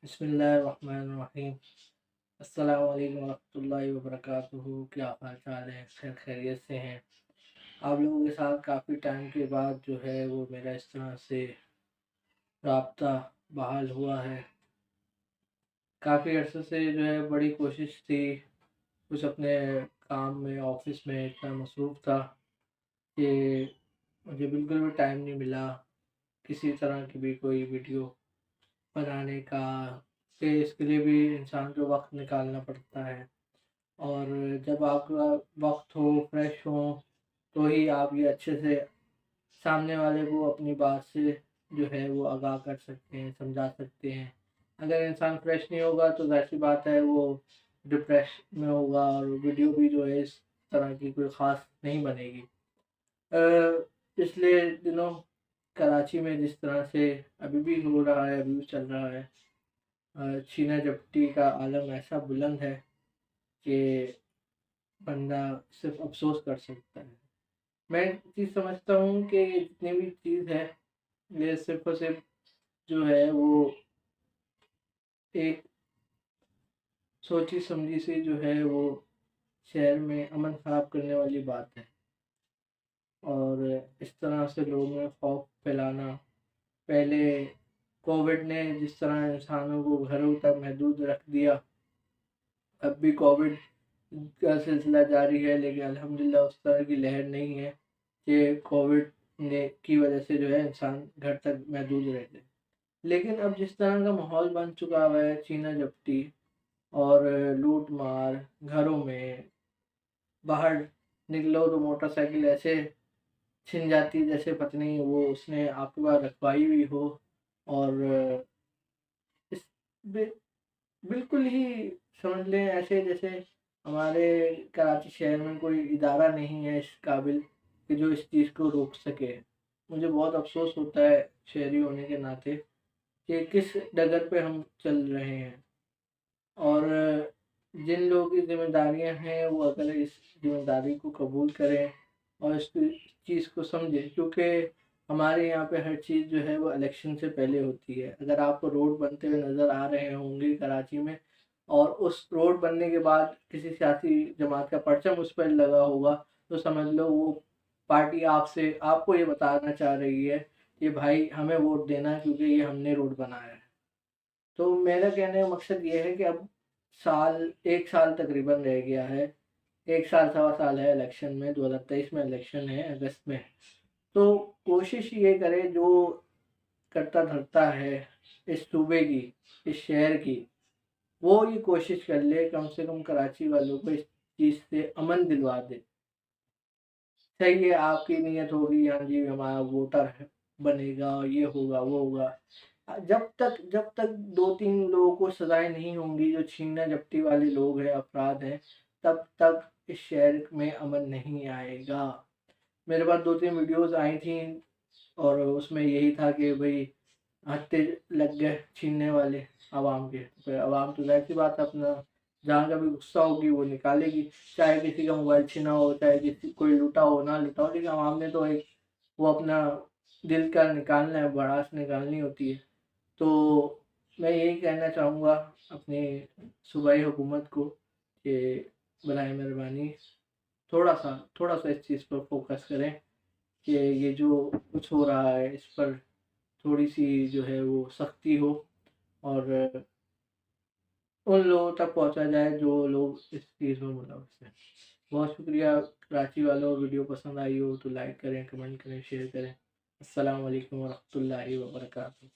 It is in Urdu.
بسم اللہ الرحمن الرحیم۔ السلام علیکم ورحمۃ اللہ وبرکاتہ۔ کیا حال چال ہے؟ خیریت سے ہیں؟ آپ لوگوں کے ساتھ کافی ٹائم کے بعد جو ہے وہ میرا اس طرح سے رابطہ بحال ہوا ہے۔ کافی عرصے سے جو ہے بڑی کوشش تھی، کچھ اپنے کام میں آفس میں اتنا مصروف تھا کہ مجھے بالکل بھی ٹائم نہیں ملا کسی طرح کی بھی کوئی ویڈیو بنانے کا، کہ اس کے لیے بھی انسان کو وقت نکالنا پڑتا ہے، اور جب آپ کا وقت ہو، فریش ہو، تو ہی آپ یہ اچھے سے سامنے والے کو اپنی بات سے جو ہے وہ آگاہ کر سکتے ہیں، سمجھا سکتے ہیں۔ اگر انسان فریش نہیں ہوگا تو ظاہر سی بات ہے وہ ڈپریش میں ہوگا، اور ویڈیو بھی جو ہے اس طرح کی کوئی خاص نہیں بنے گی۔ پچھلے دنوں کراچی میں جس طرح سے ابھی بھی ہو رہا ہے، ابھی بھی چل رہا ہے، چھینا جھپٹی کا عالم ایسا بلند ہے کہ بندہ صرف افسوس کر سکتا ہے۔ میں چیز سمجھتا ہوں کہ یہ جتنی بھی چیز ہے، یہ صرف اور صرف جو ہے وہ ایک سوچی سمجھی سے جو ہے وہ شہر میں امن خراب کرنے والی بات ہے، اور اس طرح سے لوگوں میں خوف پھیلانا۔ پہلے کووڈ نے جس طرح انسانوں کو گھروں تک محدود رکھ دیا، اب بھی کووڈ کا سلسلہ جاری ہے، لیکن الحمدللہ اس طرح کی لہر نہیں ہے کہ کووڈ نے کی وجہ سے جو ہے انسان گھر تک محدود رہتے۔ لیکن اب جس طرح کا ماحول بن چکا ہوا ہے، چھینا جھپٹی اور لوٹ مار، گھروں میں باہر نکلو تو موٹر سائیکل ایسے چھن جاتی جیسے پتہ نہیں وہ اس نے آپ کے پاس رکھوائی ہوئی ہو، اور اس بالکل ہی سمجھ لیں ایسے جیسے ہمارے کراچی شہر میں کوئی ادارہ نہیں ہے اس قابل کہ جو اس چیز کو روک سکے۔ مجھے بہت افسوس ہوتا ہے شہری ہونے کے ناطے کہ کس ڈگر پہ ہم چل رہے ہیں، اور جن لوگوں کی ذمہ داریاں ہیں وہ اگر اس ذمہ داری کو قبول کریں اور اس چیز کو سمجھیں، کیونکہ ہمارے یہاں پہ ہر چیز جو ہے وہ الیکشن سے پہلے ہوتی ہے۔ اگر آپ کو روڈ بنتے ہوئے نظر آ رہے ہوں گے کراچی میں، اور اس روڈ بننے کے بعد کسی سیاسی جماعت کا پرچم اس پر لگا ہوگا، تو سمجھ لو وہ پارٹی آپ کو یہ بتانا چاہ رہی ہے کہ بھائی ہمیں ووٹ دینا کیونکہ یہ ہم نے روڈ بنایا ہے۔ تو میرا کہنے کا مقصد یہ ہے کہ اب ایک سال تقریباً رہ گیا ہے، ایک سال سوا سال ہے الیکشن میں، 2023 میں الیکشن ہے، اگست میں۔ تو کوشش یہ کرے جو کرتا دھرتا ہے اس صوبے کی، اس شہر کی، وہ یہ کوشش کر لے کم سے کم کراچی والوں کو اس چیز سے امن دلوا دے۔ صحیح ہے، آپ کی نیت ہوگی ہاں جی ہمارا ووٹر بنے گا، یہ ہوگا وہ ہوگا، جب تک دو تین لوگوں کو سزائیں نہیں ہوں گی جو چھیننا جھپٹی والے لوگ ہیں، افراد ہیں، تب تک اس شہر میں امن نہیں آئے گا۔ میرے پاس دو تین ویڈیوز آئی تھیں اور اس میں یہی تھا کہ بھئی ہتھے لگ گئے چھیننے والے عوام کے، عوام تو ظاہر سی بات ہے اپنا جہاں کا بھی غصہ ہوگی وہ نکالے گی، چاہے کسی کا موبائل چھینا ہو، چاہے کسی کوئی لوٹا ہو نہ لوٹا ہو، لیکن عوام نے تو ایک وہ اپنا دل کا نکالنا ہے، بڑاس نکالنی ہوتی ہے۔ تو میں یہی کہنا چاہوں گا اپنی صوبائی حکومت کو کہ برائے مہربانی تھوڑا سا اس چیز پر فوکس کریں کہ یہ جو کچھ ہو رہا ہے اس پر تھوڑی سی جو ہے وہ سختی ہو، اور ان لوگوں تک پہنچا جائے جو لوگ اس چیز میں ملوث ہیں۔ بہت شکریہ۔ کراچی والوں، ویڈیو پسند آئی ہو تو لائک کریں، کمنٹ کریں، شیئر کریں۔ السلام علیکم ورحمۃ اللہ وبرکاتہ۔